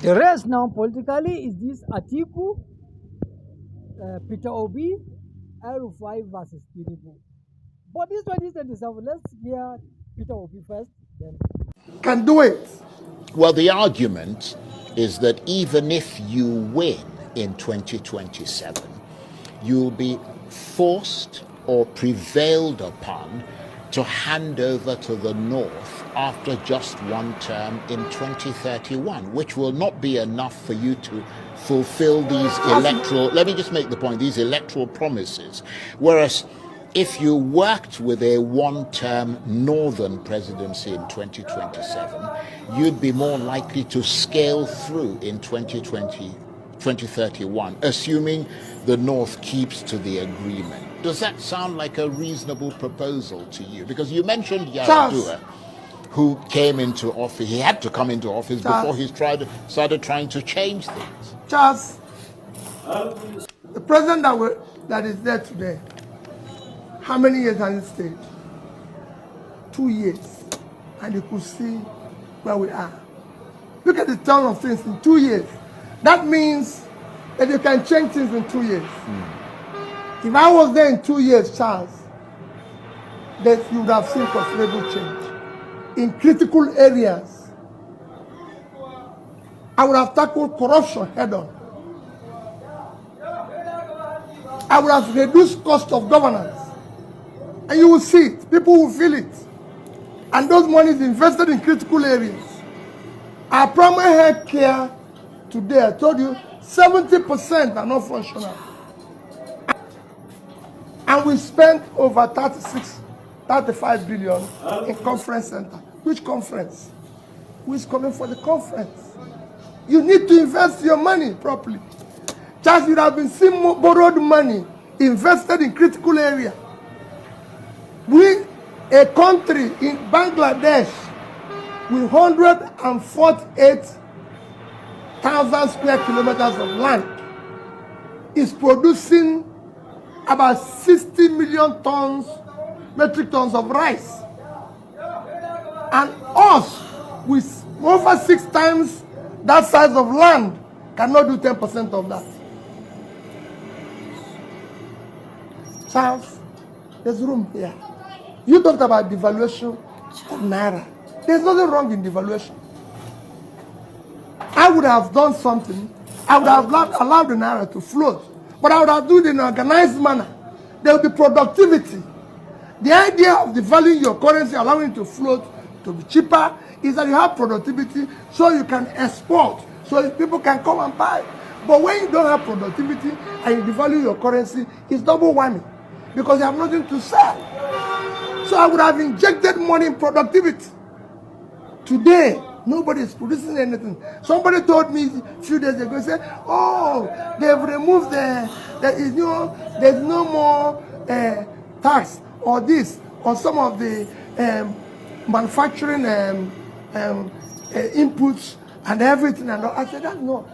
The rest now politically is this Atiku, Peter Obi, El-Rufai versus Tinubu. But this 2027, let's hear Peter Obi first, then. Can do it. Well, the argument is that even if you win in 2027, you'll be forced or prevailed upon to hand over to the North after just one term in 2031, which will not be enough for you to fulfill these electoral, let me just make the point, these electoral promises. Whereas if you worked with a one-term northern presidency in 2027, you'd be more likely to scale through in 2031, assuming the North keeps to the agreement. Does that sound like a reasonable proposal to you? Because you mentioned Yar'Adua, who came into office. He had to come into office before he started trying to change things. Charles, the president that is there today, how many years has he stayed? 2 years. And you could see where we are. Look at the turn of things in 2 years. That means that you can change things in 2 years. If I was there in 2 years, Charles, that you would have seen considerable change. In critical areas, I would have tackled corruption head on. I would have reduced cost of governance. And you will see it. People will feel it. And those monies invested in critical areas. Our primary health care today, I told you, 70% are not functional. And we spent over 35 billion in conference center. Which conference? Who is coming for the conference? You need to invest your money properly. Just you have been seeing borrowed money invested in critical area. We, a country in Bangladesh with 148,000 square kilometers of land, is producing about 60 million metric tons of rice. And us, with over 6 times that size of land, cannot do 10% of that. Charles, there's room here. You talked about devaluation of Naira. There's nothing wrong in devaluation. I would have done something. I would have allowed the Naira to float. But I would have done it in an organized manner. There will be productivity. The idea of devaluing your currency, allowing it to float, to be cheaper, is that you have productivity so you can export, so people can come and buy. But when you don't have productivity and you devalue your currency, it's double whammy because you have nothing to sell. So I would have injected money in productivity. Today, nobody is producing anything. Somebody told me a few days ago, said, oh, they've removed there's no more tax or this on some of the manufacturing inputs and everything. And I said, no.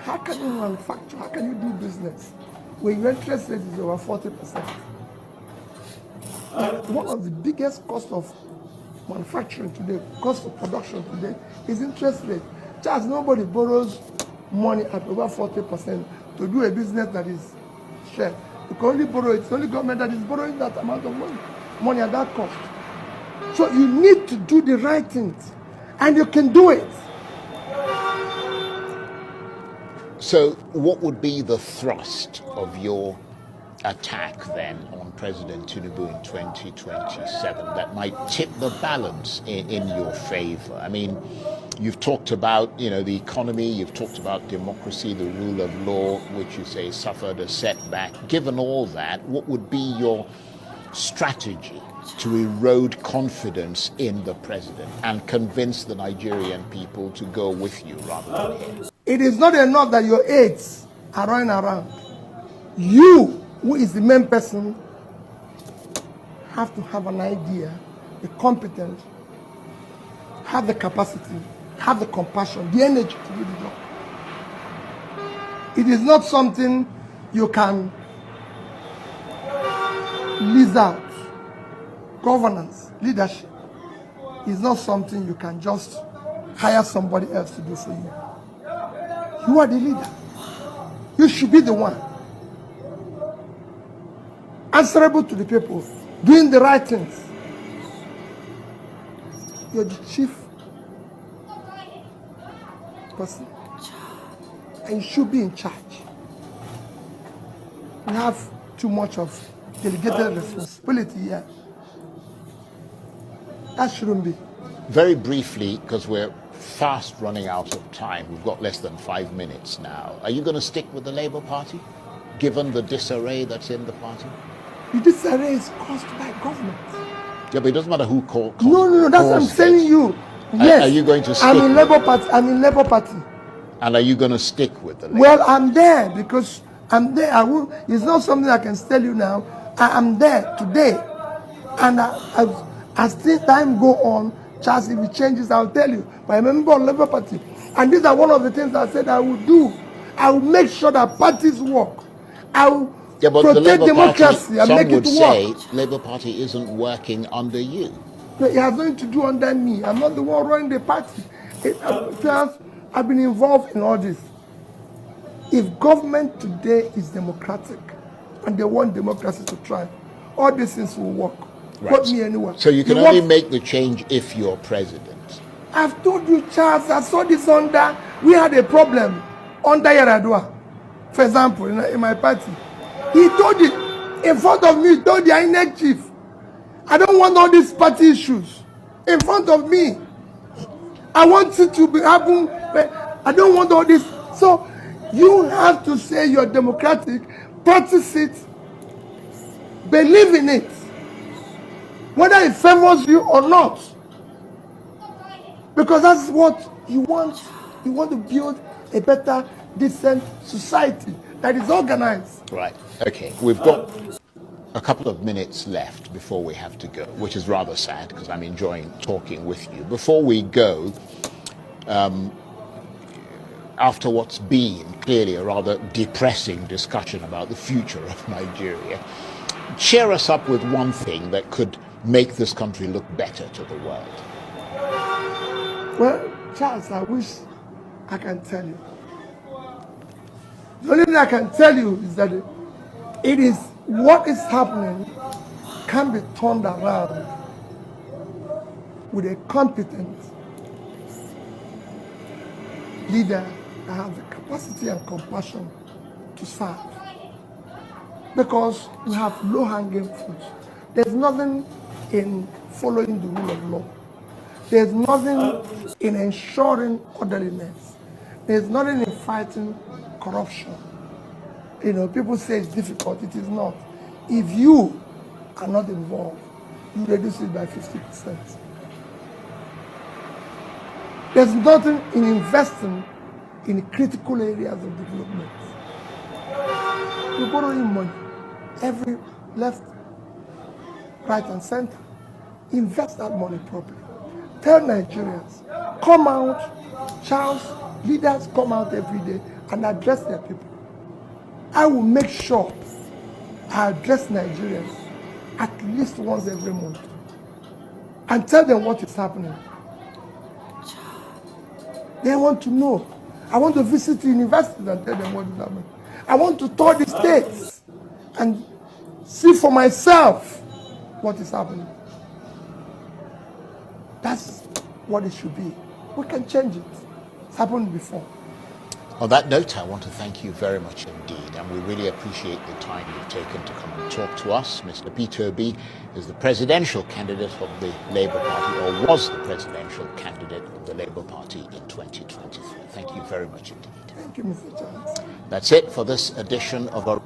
How can you manufacture? How can you do business when your interest rate is over 40%? One of the biggest costs of manufacturing today, cost of production today, is interest rate. Just nobody borrows money at over 40% to do a business that is shared. You can only borrow, it's only government that is borrowing that amount of money at that cost. So you need to do the right things, and you can do it. So what would be the thrust of your attack then on President Tinubu in 2027 that might tip the balance in your favor? I mean, you've talked about, the economy, you've talked about democracy, the rule of law, which you say suffered a setback. Given all that, what would be your strategy to erode confidence in the president and convince the Nigerian people to go with you rather than him? It is not enough that your aides are running around. You, who is the main person, have to have an idea, be competent, have the capacity, have the compassion, the energy to do the job. It is not something you can lease out. Governance, leadership is not something you can just hire somebody else to do for you. You are the leader. You should be the one answerable to the people, doing the right things. You're the chief person, and you should be in charge. We have too much of delegated responsibility here. That shouldn't be. Very briefly, because we're fast running out of time, we've got less than 5 minutes now. Are you going to stick with the Labour Party, given the disarray that's in the party? The disarray is caused by government. Yeah, but it doesn't matter who called. No, that's what I'm telling you. Yes. Are you going to stick? I'm in Labour Party. I'm in Labour Party. And are you going to stick with the Labour? Well, I'm there because I'm there. It's not something I can tell you now. I am there today, and as this time go on, Charles, if it changes, I'll tell you. But I remember on Labour Party, and these are one of the things I said I will do. I will make sure that parties work. I will protect democracy and make it work. Some would say Labour Party isn't working under you. No, it has nothing to do under me. I'm not the one running the party. I've been involved in all this. If government today is democratic and they want democracy to thrive, all these things will work. Right. Put me anywhere. So you can only make the change if you're president. I've told you, Charles, I saw this we had a problem under Yar'Adua, for example, in my party. He told it in front of me, he told the INEC chief, I don't want all these party issues in front of me. I want it to happen. I don't want all this. So you have to say you're democratic, practice it, believe in it, whether it favors you or not. Because that's what you want. You want to build a better, decent society that is organized. Right. Okay. We've got a couple of minutes left before we have to go, which is rather sad because I'm enjoying talking with you. Before we go, after what's been clearly a rather depressing discussion about the future of Nigeria, cheer us up with one thing that could make this country look better to the world. Well, Charles, I wish I can tell you. The only thing I can tell you is that it is what is happening can be turned around with a competent leader that has the capacity and compassion to serve. Because we have low-hanging fruits. There's nothing in following the rule of law. There's nothing in ensuring orderliness. There's nothing in fighting corruption. You know, people say it's difficult. It is not. If you are not involved, you reduce it by 50%. There's nothing in investing in critical areas of development. You're borrowing money, every left, right, and center. Invest that money properly. Tell Nigerians, come out, Charles, leaders come out every day and address their people. I will make sure I address Nigerians at least once every month and tell them what is happening. They want to know. I want to visit the universities and tell them what is happening. I want to tour the states and see for myself what is happening. That's what it should be. We can change it. It's happened before. On that note, I want to thank you very much indeed, and we really appreciate the time you've taken to come and talk to us. Mr. Peter Obi is the presidential candidate of the Labour Party, or was the presidential candidate of the Labour Party in 2023. Thank you very much indeed. Thank you, Mr. Charles. That's it for this edition of our